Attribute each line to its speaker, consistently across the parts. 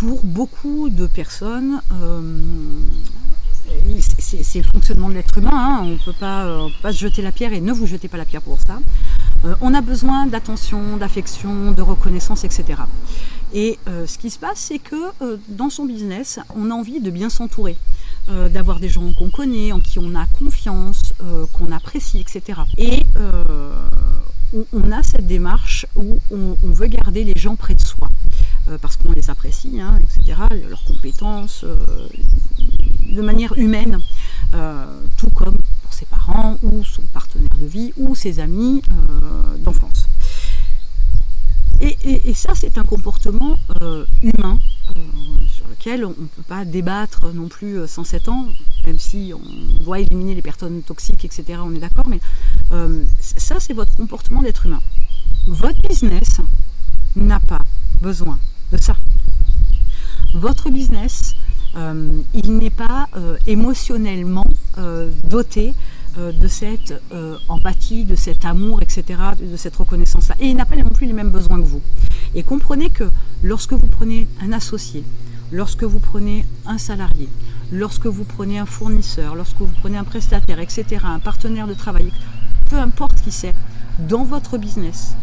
Speaker 1: pour beaucoup de personnes, c'est le fonctionnement de l'être humain, hein, on ne peut pas se jeter la pierre, et ne vous jetez pas la pierre pour ça. On a besoin d'attention, d'affection, de reconnaissance, etc. Et ce qui se passe, c'est que dans son business, on a envie de bien s'entourer, d'avoir des gens qu'on connaît, en qui on a confiance, qu'on apprécie, etc. Et on a cette démarche où on veut garder les gens près de soi, parce qu'on les apprécie, hein, etc., leurs compétences, de manière humaine, tout comme pour ses parents, ou son partenaire de vie, ou ses amis d'enfance. Et ça, c'est un comportement humain, sur lequel on ne peut pas débattre non plus sans 7 ans, même si on doit éliminer les personnes toxiques, etc., on est d'accord, mais ça, c'est votre comportement d'être humain. Votre business n'a pas besoin de ça. Votre business, il n'est pas émotionnellement doté de cette empathie, de cet amour, etc., de cette reconnaissance-là. Et il n'a pas non plus les mêmes besoins que vous. Et comprenez que lorsque vous prenez un associé, lorsque vous prenez un salarié, lorsque vous prenez un fournisseur, lorsque vous prenez un prestataire, etc., un partenaire de travail, peu importe qui c'est, dans votre business,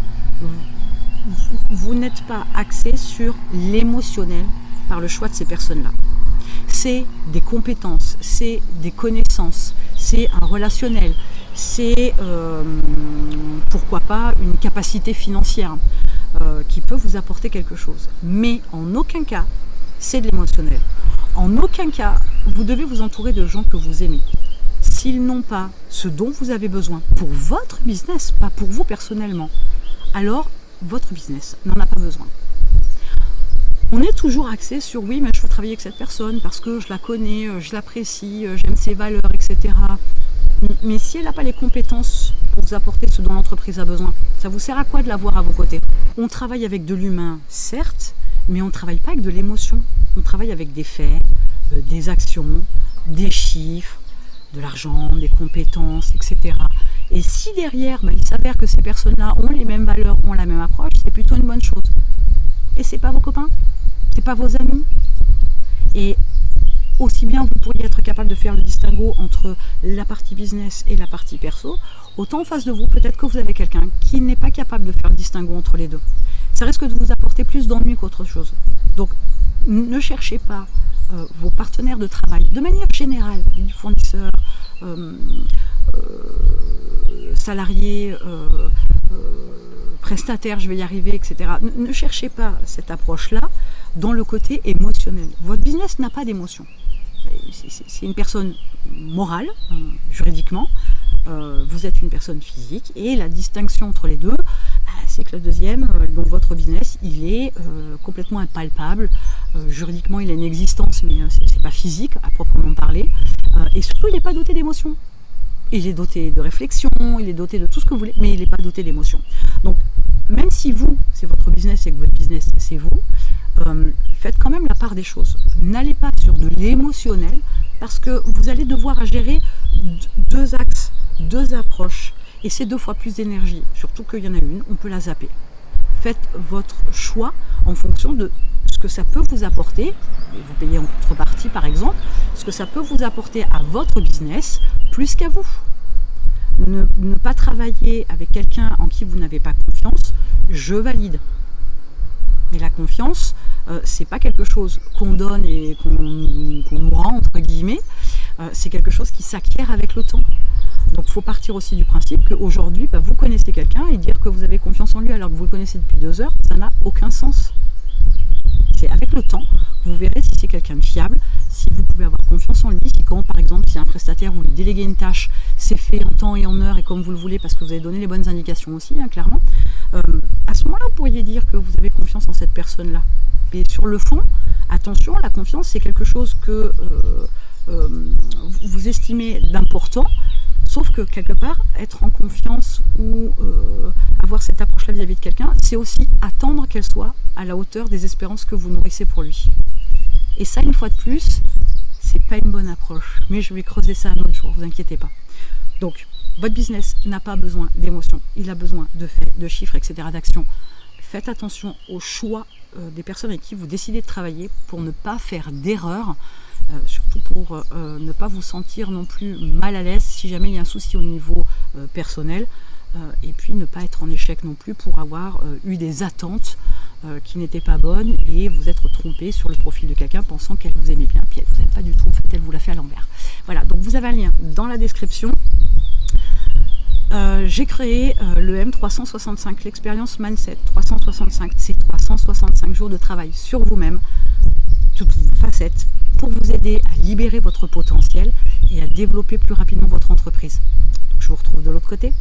Speaker 1: vous n'êtes pas axé sur l'émotionnel par le choix de ces personnes-là. C'est des compétences, c'est des connaissances, c'est un relationnel, c'est pourquoi pas une capacité financière qui peut vous apporter quelque chose. Mais en aucun cas, c'est de l'émotionnel. En aucun cas, vous devez vous entourer de gens que vous aimez. S'ils n'ont pas ce dont vous avez besoin pour votre business, pas pour vous personnellement, alors votre business n'en a pas besoin. On est toujours axé sur oui, mais je veux travailler avec cette personne parce que je la connais, je l'apprécie, j'aime ses valeurs, etc. Mais si elle n'a pas les compétences pour vous apporter ce dont l'entreprise a besoin, ça vous sert à quoi de l'avoir à vos côtés? On travaille avec de l'humain, certes, mais on ne travaille pas avec de l'émotion. On travaille avec des faits, des actions, des chiffres, de l'argent, des compétences, etc. Et si derrière, il s'avère que ces personnes-là ont les mêmes valeurs, ont la même approche, c'est plutôt une bonne chose. Et c'est pas vos copains, c'est pas vos amis. Et aussi bien vous pourriez être capable de faire le distinguo entre la partie business et la partie perso, autant en face de vous, peut-être que vous avez quelqu'un qui n'est pas capable de faire le distinguo entre les deux. Ça risque de vous apporter plus d'ennui qu'autre chose. Donc ne cherchez pas vos partenaires de travail, de manière générale, fournisseurs, salariés, prestataires, je vais y arriver, etc. Ne cherchez pas cette approche-là dans le côté émotionnel. Votre business n'a pas d'émotion. C'est une personne morale, juridiquement. Vous êtes une personne physique. Et la distinction entre les deux, c'est que le deuxième, donc votre business, il est complètement impalpable. Juridiquement, il a une existence, mais c'est pas physique à proprement parler. Et surtout, il n'est pas doté d'émotion. Il est doté de réflexion, il est doté de tout ce que vous voulez, mais il n'est pas doté d'émotion. Donc, même si vous, c'est votre business et que votre business, c'est vous, faites quand même la part des choses. N'allez pas sur de l'émotionnel, parce que vous allez devoir gérer 2 axes, 2 approches, et c'est 2 fois plus d'énergie. Surtout qu'il y en a une, on peut la zapper. Faites votre choix en fonction de ce que ça peut vous apporter, et vous payez en contrepartie par exemple, ce que ça peut vous apporter à votre business plus qu'à vous. Ne pas travailler avec quelqu'un en qui vous n'avez pas confiance, je valide. Mais la confiance, c'est pas quelque chose qu'on donne et qu'on nous rend, entre guillemets, c'est quelque chose qui s'acquiert avec le temps. Donc il faut partir aussi du principe qu'aujourd'hui, vous connaissez quelqu'un et dire que vous avez confiance en lui alors que vous le connaissez depuis 2 heures, ça n'a aucun sens. C'est avec le temps, vous verrez si c'est quelqu'un de fiable, si vous pouvez avoir confiance en lui, si quand par exemple si un prestataire vous lui déléguez une tâche, c'est fait en temps et en heure et comme vous le voulez parce que vous avez donné les bonnes indications aussi, clairement, à ce moment-là vous pourriez dire que vous avez confiance en cette personne-là. Et sur le fond, attention, la confiance c'est quelque chose que vous estimez d'important, sauf que quelque part, être en confiance ou avoir cette approche-là vis-à-vis de quelqu'un, c'est aussi attendre qu'elle soit à la hauteur des espérances que vous nourrissez pour lui. Et ça, une fois de plus, c'est pas une bonne approche. Mais je vais creuser ça un autre jour, vous inquiétez pas. Donc, votre business n'a pas besoin d'émotions, il a besoin de faits, de chiffres, etc., d'actions. faites attention au choix des personnes avec qui vous décidez de travailler pour ne pas faire d'erreur, surtout pour ne pas vous sentir non plus mal à l'aise si jamais il y a un souci au niveau personnel, et puis ne pas être en échec non plus pour avoir eu des attentes qui n'étaient pas bonnes et vous être trompé sur le profil de quelqu'un pensant qu'elle vous aimait bien, puis elle vous aime pas du tout, en fait elle vous l'a fait à l'envers. Voilà, donc vous avez un lien dans la description. J'ai créé le M365, l'expérience Mindset 365. C'est 365 jours de travail sur vous-même, toutes vos facettes, pour vous aider à libérer votre potentiel et à développer plus rapidement votre entreprise. Donc, je vous retrouve de l'autre côté.